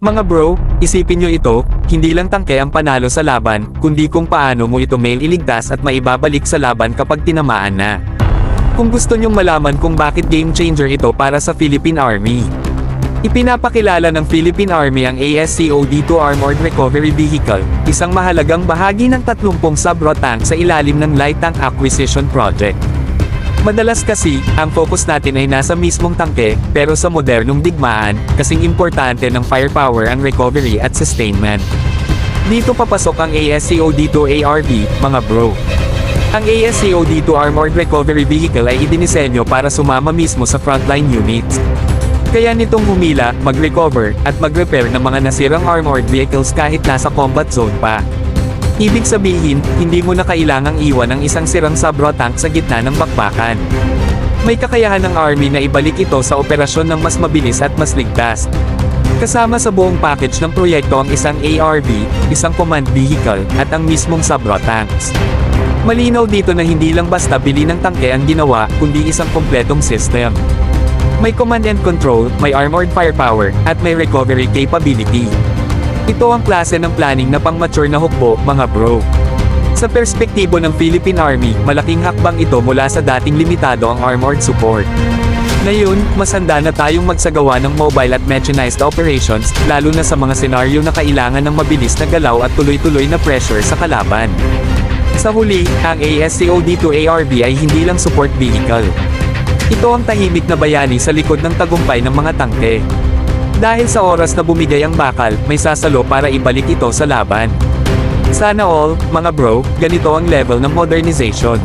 Mga bro, isipin nyo ito, hindi lang tangke ang panalo sa laban, kundi kung paano mo ito mailigtas at maibabalik sa laban kapag tinamaan na. Kung gusto nyong malaman kung bakit game changer ito para sa Philippine Army. Ipinapakilala ng Philippine Army ang ASCOD-2 Armored Recovery Vehicle, isang mahalagang bahagi ng 30 Sabro tank sa ilalim ng Light Tank Acquisition Project. Madalas kasi, ang focus natin ay nasa mismong tangke, pero sa modernong digmaan, kasing importante ng firepower ang recovery at sustainment. Dito papasok ang ASCOD-2 ARV, mga bro. Ang ASCOD-2 Armored Recovery Vehicle ay idinisenyo para sumama mismo sa frontline units. Kaya nitong humila, mag-recover, at mag-repair ng mga nasirang armored vehicles kahit nasa combat zone pa. Ibig sabihin, hindi mo na kailangang iwan ang isang sirang Sabro tank sa gitna ng bakbakan. May kakayahan ng Army na ibalik ito sa operasyon ng mas mabilis at mas ligtas. Kasama sa buong package ng proyekto ang isang ARV, isang command vehicle, at ang mismong Sabro tanks. Malinaw dito na hindi lang basta bili ng tangke ang ginawa, kundi isang kompletong system. May command and control, may armored firepower, at may recovery capability. Ito ang klase ng planning na pang-mature na hukbo, mga bro. Sa perspektibo ng Philippine Army, malaking hakbang ito mula sa dating limitado ang armored support. Ngayon, mas handa na tayong magsagawa ng mobile at mechanized operations, lalo na sa mga senaryo na kailangan ng mabilis na galaw at tuloy-tuloy na pressure sa kalaban. Sa huli, ang ASCOD-2 ARV ay hindi lang support vehicle. Ito ang tahimik na bayani sa likod ng tagumpay ng mga tangke. Dahil sa oras na bumigay ang bakal, may sasalo para ibalik ito sa laban. Sana all, mga bro, ganito ang level ng modernization.